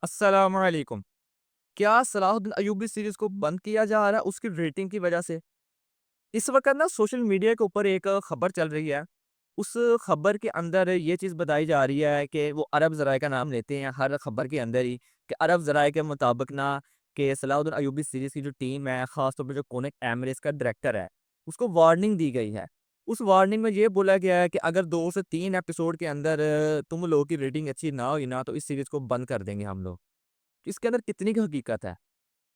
अस्सलामुअलैकुम। क्या Salahuddin Ayyubi series को बंद किया जा रहा है उसकी रेटिंग की वजह से? इस वक़्त ना सोशल मीडिया के ऊपर एक खबर चल रही है। उस खबर के अंदर ये चीज़ बताई जा रही है कि वो अरब ज़राए का नाम लेते हैं हर खबर के अंदर ही कि अरब ज़राए के मुताबिक ना कि सलाहुद्दीन अय्यूबी सीरीज़ की जो टीम है, ख़ास तौर पे जो कोनेक एमिरेट्स का डायरेक्टर है, उसको वार्निंग दी गई है। उस वार्निंग में ये बोला गया है कि अगर 2 से 3 एपिसोड के अंदर तुम लोगों की रेटिंग अच्छी ना हुई ना, तो इस सीरीज़ को बंद कर देंगे हम लोग। इसके अंदर कितनी की हकीकत है?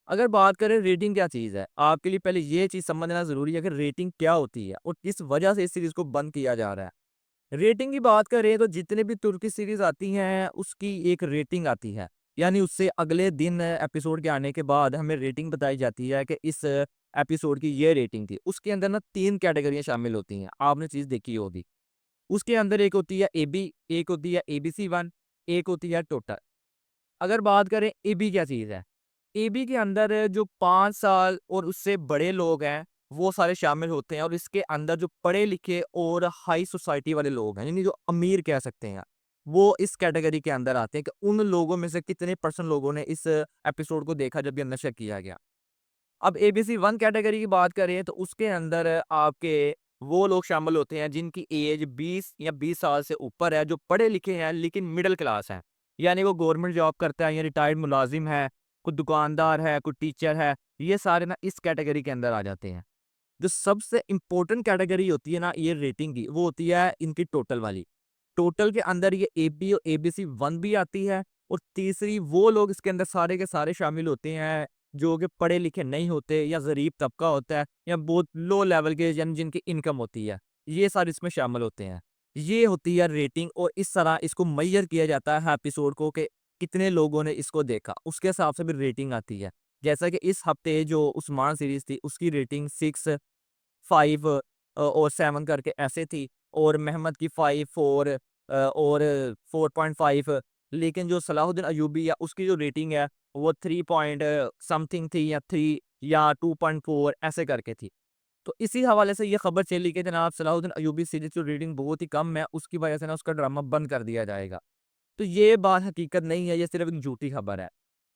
अगर बात करें रेटिंग क्या चीज़ है, आपके लिए पहले ये चीज़ समझना ज़रूरी है कि रेटिंग क्या होती है और किस वजह से इस सीरीज़ को बंद किया जा रहा है। रेटिंग की बात करें तो जितने भी तुर्की सीरीज़ आती हैं, उसकी एक रेटिंग आती है। यानी उससे अगले दिन एपिसोड के आने के बाद हमें रेटिंग बताई जाती है कि इस एपिसोड की ये रेटिंग थी। उसके अंदर ना 3 कैटेगरियाँ शामिल होती हैं, आपने चीज़ देखी होगी। उसके अंदर एक होती है एबी, एक होती है एबीसी 1, एक होती है टोटल। अगर बात करें एबी क्या चीज़ है? एबी के अंदर जो 5 साल और उससे बड़े लोग हैं, वो सारे शामिल होते हैं और इसके अंदर जो पढ़े-लिखे और हाई सोसाइटी वाले लोग हैं, यानी जो अमीर कह सकते हैं, वो इस कैटेगरी के अंदर आते हैं कि उन लोगों में से कितने परसेंट लोगों ने इस एपिसोड को देखा जब ये नशर किया गया। अब एबीसी 1 कैटेगरी की बात करें तो उसके अंदर आपके वो लोग शामिल होते हैं जिनकी एज 20 या 20 साल से ऊपर है, जो पढ़े-लिखे हैं लेकिन मिडल क्लास हैं। यानी वो गवर्नमेंट जॉब करता है या रिटायर्ड मुलाज़िम है, कोई दुकानदार है, कोई टीचर है, ये सारे ना इस कैटेगरी के अंदर आ जाते हैं। जो सबसे इम्पोर्टेंट कैटेगरी होती है ना ये रेटिंग की, वो होती है इनकी टोटल वाली। टोटल के अंदर ये एबी और एबीसी 1 भी आती है और तीसरी वो लोग इसके अंदर सारे के सारे शामिल होते हैं, जो कि पढ़े-लिखे नहीं होते या गरीब तबका होता है या बहुत लो लेवल के यानी जिनकी इनकम होती है। ये सारे इसमें शामिल होते हैं। ये होती है रेटिंग और इस तरह इसको मेज़र किया जाता है एपिसोड को कि कितने लोगों ने इसको देखा, उसके हिसाब से भी रेटिंग आती है। जैसा कि इस हफ्ते जो उस्मान सीरीज़ थी, उसकी रेटिंग 6, 5 और 7 करके ऐसे थी और महमद की 5, 4 और 4.5, लेकिन जो सलाहुद्दीन अय्यूबी है, उसकी जो रेटिंग है, वो 3 पॉइंट समथिंग थी या 3 या 2.4 ऐसे करके थी। तो इसी हवाले से ये खबर चली कि जनाब सलाहुद्दीन अय्यूबी सीरीज़ की रेटिंग बहुत ही कम है, उसकी वजह से ना उसका ड्रामा बंद कर दिया जाएगा। तो ये बात हकीकत नहीं है, ये सिर्फ़ एक झूठी खबर है।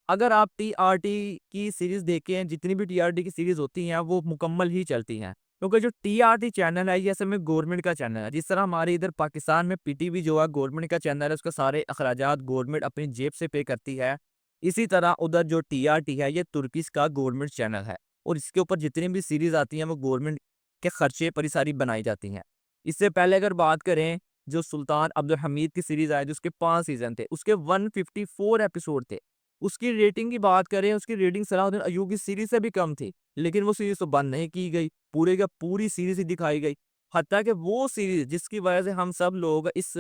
अगर आप टीआरटी की सीरीज़ देखें, जितनी भी टीआरटी की सीरीज़ होती हैं, वो मुकम्मल ही चलती हैं। क्योंकि जो टीआरटी चैनल है, ये असल में गवर्नमेंट का चैनल है। जिस तरह हमारे इधर पाकिस्तान में पीटीवी जो है गवर्नमेंट का चैनल है, उसके सारे अखराजात गवर्नमेंट अपनी जेब से पे करती है। इसी तरह उधर जो टीआरटी है, ये तुर्किश का गवर्नमेंट चैनल है और इसके ऊपर जितनी भी सीरीज़ आती हैं, वो गवर्नमेंट के खर्चे पर ही सारी बनाई जाती हैं। इससे पहले अगर बात करें, जो सुल्तान अब्दुल हमीद की सीरीज़ आई, जिसके 5 सीज़न थे, उसके 154 एपिसोड थे। उसकी रेटिंग की बात करें, उसकी रेटिंग सलाहुद्दीन अय्यूबी सीरीज़ से भी कम थी, लेकिन वो सीरीज़ तो बंद नहीं की गई, पूरे का पूरी सीरीज़ ही दिखाई गई। हत्ता कि वो सीरीज़ जिसकी वजह से हम सब लोग इस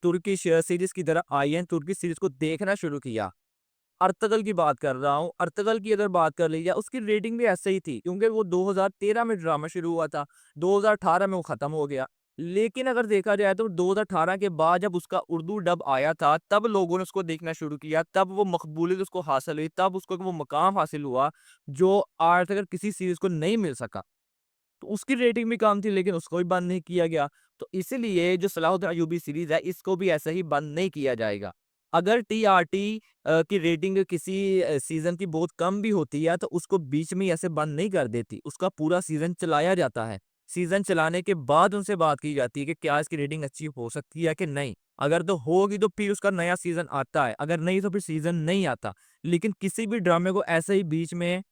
तुर्किश सीरीज़ की तरफ आए हैं, तुर्किश सीरीज़ को देखना शुरू किया। अर्तगल की बात कर रहा हूँ, अर्तगल की अगर बात कर ली जाए, उसकी रेटिंग भी ऐसे ही थी क्योंकि वो 2013 में ड्रामा शुरू हुआ था, 2018 में वो खत्म हो गया। लेकिन अगर देखा जाए तो 2018 के बाद जब उसका उर्दू डब आया था, तब लोगों ने उसको देखना शुरू किया, तब वो मकबूलियत उसको हासिल हुई, तब उसको वो मकाम हासिल हुआ, जो आज तक किसी सीरीज़ को नहीं मिल सका। तो उसकी रेटिंग भी कम थी लेकिन उसको भी बंद नहीं किया गया। तो इसीलिए जो सलाहुद्दीन अय्यूबी सीरीज़ है, इसको भी ऐसे ही बंद नहीं किया जाएगा। अगर टीआरटी की रेटिंग किसी सीज़न की बहुत कम भी होती है, तो उसको बीच में ही ऐसे बंद नहीं कर देती। उसका पूरा सीज़न चलाया जाता है। सीज़न चलाने के बाद उनसे बात की जाती है कि क्या इसकी रेटिंग अच्छी हो सकती है कि नहीं? अगर तो होगी तो फिर उसका नया सीज़न आता है, अगर नहीं तो फिर सीज़न नहीं आता। लेकिन किसी भी ड्रामे को ऐसे ही बीच में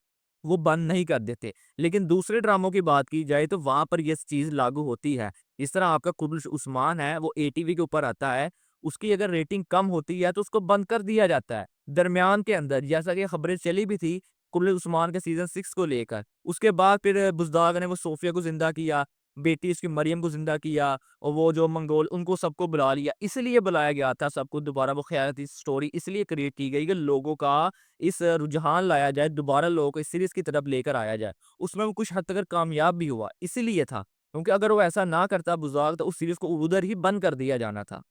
वो बंद नहीं कर देते। लेकिन दूसरे ड्रामों की बात की जाए तो वहाँ पर ये चीज़ लागू होती है। इस तरह आपका कुर्रश उस्मान है, वो एटीवी के ऊपर आता है, उसकी अगर रेटिंग कम होती है तो उसको बंद कर दिया जाता है। दरमियान के अंदर जैसा कि खबरें चली भी थी कुर्रश उस्मान के सीज़न 6 को लेकर। उसके बाद फिर बुज़दाग ने वो सोफिया को ज़िंदा किया, बेटी उसकी मरियम को ज़िंदा किया और वो जो मंगोल उनको सबको बुला लिया। इसलिए बुलाया गया था सबको दोबारा, वो ख़यालाती स्टोरी इसलिए क्रिएट की गई कि लोगों का इस रुझान लाया जाए, दोबारा लोगों को इस सीरीज़ की तरफ लेकर आया जाए। उसमें वो कुछ हद तक कामयाब भी हुआ, इसीलिए था। क्योंकि अगर वो ऐसा ना करता बुज़दाग, तो उस सीरीज़ को उधर ही बंद कर दिया जाना था।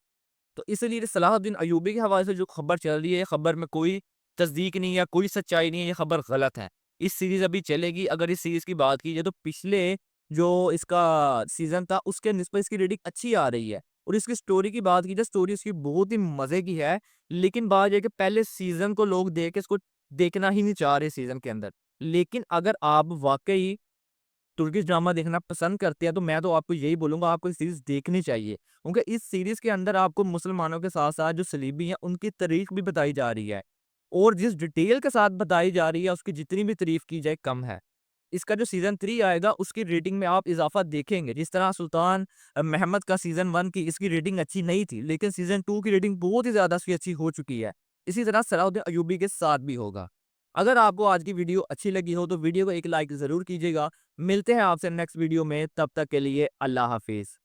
तो इसलिए सलाहुद्दीन अय्यूबी के हवाले से जो खबर चल रही है, ये खबर में कोई तस्दीक नहीं है, कोई सच्चाई नहीं है, ये खबर गलत है। इस सीरीज़ अभी चलेगी। अगर इस सीरीज़ की बात की जाए तो पिछले जो इसका सीज़न था, उसके निस्बत इसकी रेटिंग अच्छी आ रही है। और इसकी स्टोरी की बात की जाए, स्टोरी इसकी बहुत ही मज़े की है, लेकिन बात ये है कि पहले सीज़न को लोग देख के इसको देखना ही नहीं चाह रहे सीज़न के अंदर। लेकिन अगर आप वाक़ई तुर्किश ड्रामा देखना पसंद करते हैं, तो मैं तो आपको यही बोलूँगा, आपको ये सीरीज़ देखनी चाहिए। क्योंकि इस सीरीज़ के अंदर आपको मुसलमानों के साथ-साथ जो सलीबी हैं, उनकी तारीख भी बताई जा रही है। और जिस डिटेल के साथ बताई जा रही है, उसकी जितनी भी तारीफ़ की जाए कम है। इसका जो सीज़न 3 आएगा, उसकी रेटिंग में आप इज़ाफ़ा देखेंगे। जिस तरह सुल्तान महमद का सीज़न 1 की इसकी रेटिंग अच्छी नहीं थी, लेकिन सीज़न 2 की रेटिंग बहुत ही ज़्यादा इसकी अच्छी हो चुकी है। इसी तरह सलाहुद्दीन अय्यूबी के साथ भी होगा। अगर आपको आज की वीडियो अच्छी लगी हो, तो वीडियो को एक लाइक ज़रूर कीजिएगा। मिलते हैं आपसे नेक्स्ट वीडियो में, तब तक के लिए अल्लाह हाफ़िज़।